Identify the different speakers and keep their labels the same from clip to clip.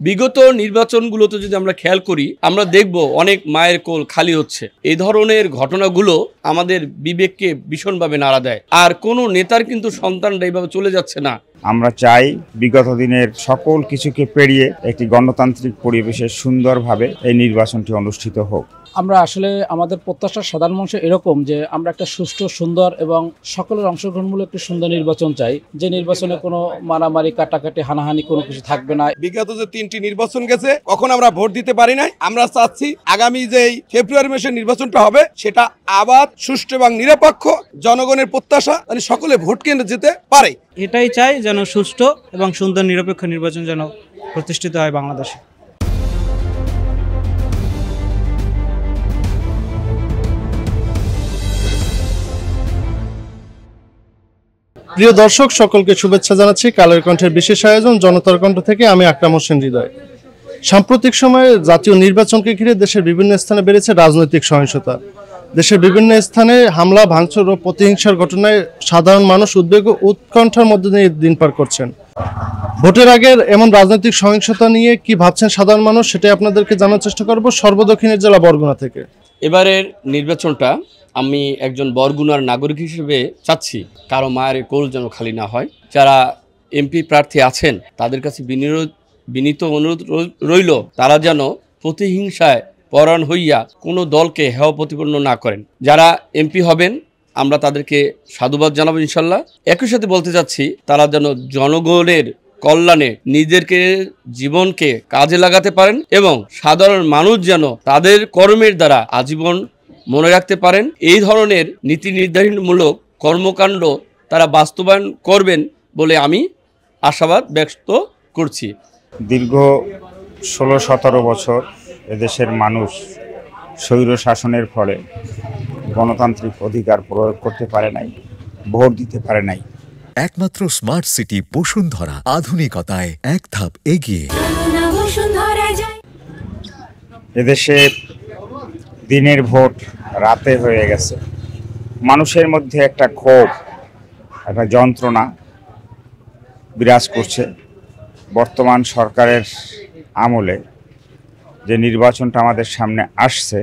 Speaker 1: বিগত নির্বাচনগুলোতে যদি আমরা খেয়াল করি, আমরা দেখব অনেক মায়ের কোল খালি হচ্ছে। এই ধরনের ঘটনাগুলো আমাদের বিবেককে ভীষণভাবে নাড়া দেয়। আর কোনো নেতার কিন্তু সন্তানরা এইভাবে চলে যাচ্ছে না।
Speaker 2: আমরা চাই বিগত দিনের সকল কিছুকে পেরিয়ে একটি গণতান্ত্রিক পরিবেশে সুন্দরভাবে এই নির্বাচনটি অনুষ্ঠিত হোক।
Speaker 3: আমরা আসলে আমাদের প্রত্যাশা সাধারণ মানুষের এরকম যে আমরা একটা সুষ্ঠু, সুন্দর এবং সকলের অংশগ্রহণমূলক একটি সুন্দর নির্বাচন চাই, যে নির্বাচনে কোনো মারামারি, কাটাকাটি, হানাহানি কোনো কিছু থাকবে না।
Speaker 4: বিগত যে 3টি নির্বাচন গেছে, কখন আমরা ভোট দিতে পারি নাই। আমরা চাচ্ছি আগামী যে ফেব্রুয়ারি মাসের নির্বাচনটা হবে সেটা আবাদ, সুষ্ঠু এবং নিরপেক্ষ, জনগণের প্রত্যাশা মানে সকলে ভোট কেন্দ্রে যেতে পারে।
Speaker 5: এটাই চাই যেন সুষ্ঠু এবং সুন্দর নিরপেক্ষ নির্বাচন যেন প্রতিষ্ঠিত হয় বাংলাদেশে।
Speaker 6: প্রিয় দর্শক, সকলকে শুভেচ্ছা জানাচ্ছি। কালের কণ্ঠের বিশেষ আয়োজন জনতার কণ্ঠ থেকে আমি আকরাম হোসেন হৃদয়। সাম্প্রতিক সময়ে জাতীয় নির্বাচনকে ঘিরে দেশের বিভিন্ন স্থানে বেড়েছে রাজনৈতিক সহিংসতা। দেশের বিভিন্ন স্থানে হামলা, ভাঙচুর ও প্রতিহিংসার ঘটনায় সাধারণ মানুষ উদ্বেগ ও উৎকণ্ঠার মধ্যে দিয়ে দিন পার করছেন। ভোটের আগের এমন রাজনৈতিক সহিংসতা নিয়ে কি ভাবছেন সাধারণ মানুষ, সেটাই আপনাদেরকে জানার চেষ্টা করব সর্বদক্ষিণের জেলা বরগুনা থেকে।
Speaker 1: এবারের নির্বাচনটা আমি একজন বরগুনার নাগরিক হিসেবে চাচ্ছি কারো মায়ের কোল যেন খালি না হয়। যারা এমপি প্রার্থী আছেন তাদের কাছে বিনীত অনুরোধ রইল, তারা যেন প্রতিহিংসায় পরায়ণ হইয়া কোনো দলকে হেয় প্রতিপন্ন না করেন। যারা এমপি হবেন আমরা তাদেরকে সাধুবাদ জানাবো ইনশাল্লাহ। একই সাথে বলতে চাচ্ছি তারা যেন জনগণের কল্যাণে নিজেদেরকে জীবনকে কাজে লাগাতে পারেন এবং সাধারণ মানুষ যেন তাদের কর্মের দ্বারা আজীবন মনে রাখতে পারেন। এই ধরনের নীতি নির্ধারণমূলক কর্মকাণ্ড তারা বাস্তবায়ন করবেন বলে আমি আশাবাদ ব্যক্ত করছি।
Speaker 2: দীর্ঘ 16-17 বছর এদেশের মানুষ স্বৈর শাসনের ফলে গণতান্ত্রিক অধিকার প্রয়োগ করতে পারে নাই, ভোট দিতে পারে নাই।
Speaker 7: একমাত্র স্মার্ট সিটি বসুন্ধরা, আধুনিকতায় এক ধাপ এগিয়ে।
Speaker 2: এদেশে দিনের ভোট রাতে হয়ে গেছে। মানুষের মধ্যে একটা ক্ষোভ, একটা যন্ত্রণা বিরাজ করছে। বর্তমান সরকারের আমলে যে নির্বাচনটা আমাদের সামনে আসছে,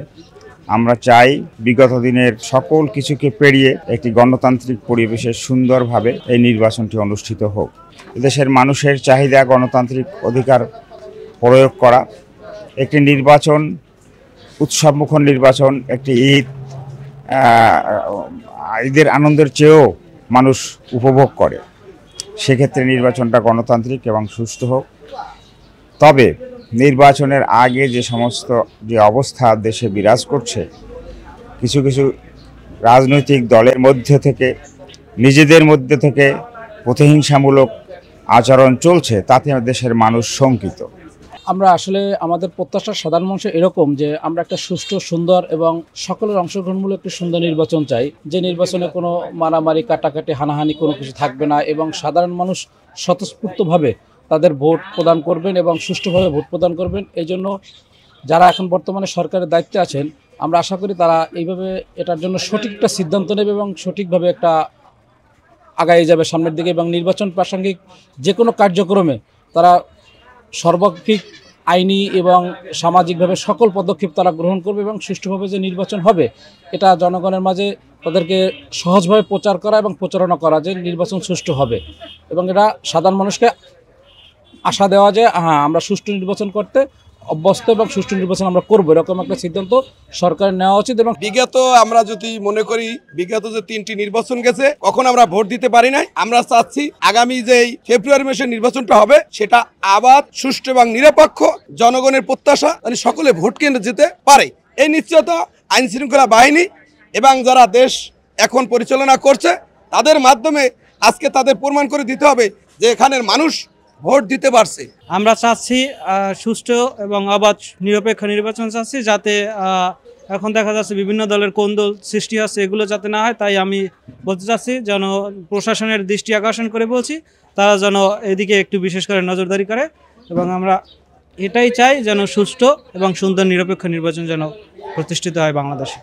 Speaker 2: আমরা চাই বিগত দিনের সকল কিছুকে পেরিয়ে একটি গণতান্ত্রিক পরিবেশে সুন্দরভাবে এই নির্বাচনটি অনুষ্ঠিত হোক। এদেশের মানুষের চাহিদা গণতান্ত্রিক অধিকার প্রয়োগ করা, একটি নির্বাচন উৎসবমুখর নির্বাচন, একটি ঈদের আনন্দের চেয়েও মানুষ উপভোগ করে। সেক্ষেত্রে নির্বাচনটা গণতান্ত্রিক এবং সুষ্ঠু হোক। তবে নির্বাচনের আগে যে অবস্থা দেশে বিরাজ করছে, কিছু কিছু রাজনৈতিক দলের মধ্যে থেকে নিজেদের মধ্যে থেকে প্রতিহিংসামূলক আচরণ চলছে, তাতে দেশের মানুষ শঙ্কিত।
Speaker 3: আমরা আসলে আমাদের প্রত্যাশা সাধারণ মানুষের এরকম যে আমরা একটা সুষ্ঠু, সুন্দর এবং সকলের অংশগ্রহণমূলক একটি সুন্দর নির্বাচন চাই, যে নির্বাচনে কোনো মারামারি, কাটাকাটি, হানাহানি কোনো কিছু থাকবে না এবং সাধারণ মানুষ স্বতঃস্ফূর্তভাবে তাদের ভোট প্রদান করবেন এবং সুষ্ঠুভাবে ভোট প্রদান করবেন। এই জন্য যারা এখন বর্তমানে সরকারের দায়িত্বে আছেন, আমরা আশা করি তারা এইভাবে এটার জন্য সঠিক একটা সিদ্ধান্ত নেবে এবং সঠিকভাবে একটা আগায় যাবে সামনের দিকে এবং নির্বাচন প্রাসঙ্গিক যে কোনো কার্যক্রমে তারা সর্বাধিক আইনি এবং সামাজিকভাবে সকল পদক্ষেপ তারা গ্রহণ করবে এবং সুষ্ঠুভাবে যে নির্বাচন হবে এটা জনগণের মাঝে তাদেরকে সহজভাবে প্রচার করা এবং প্রচারণা করা যে নির্বাচন সুষ্ঠু হবে এবং এটা সাধারণ মানুষকে আশা দেওয়া যে হ্যাঁ আমরা সুষ্ঠু নির্বাচন করতে অভ্যস্ত এবং সুষ্ঠু নির্বাচন আমরা করবো, এরকম একটা সিদ্ধান্ত সরকারের নেওয়া উচিত। এবং
Speaker 4: বিগত আমরা যদি মনে করি বিগত যে 3টি নির্বাচন গেছে, কখন আমরা ভোট দিতে পারি নাই। আমরা চাচ্ছি আগামী যে ফেব্রুয়ারি মাসের নির্বাচনটা হবে সেটা আবাদ, সুষ্ঠু এবং নিরপেক্ষ, জনগণের প্রত্যাশা মানে সকলে ভোট কেন্দ্রে যেতে পারে। এই নিশ্চয়তা আইন শৃঙ্খলা বাহিনী এবং যারা দেশ এখন পরিচালনা করছে তাদের মাধ্যমে আজকে তাদের প্রমাণ করে দিতে হবে যে এখানের মানুষ ভোট দিতে পারছে।
Speaker 5: আমরা চাচ্ছি সুষ্ঠু এবং অবাধ নিরপেক্ষ নির্বাচন চাচ্ছি, যাতে এখন দেখা যাচ্ছে বিভিন্ন দলের কোন্দল সৃষ্টি হচ্ছে, এগুলো যাতে না হয়। তাই আমি বলতে চাচ্ছি যেন প্রশাসনের দৃষ্টি আকর্ষণ করে বলছি, তারা যেন এদিকে একটু বিশেষ করে নজরদারি করে এবং আমরা এটাই চাই যেন সুষ্ঠু এবং সুন্দর নিরপেক্ষ নির্বাচন যেন প্রতিষ্ঠিত হয় বাংলাদেশে।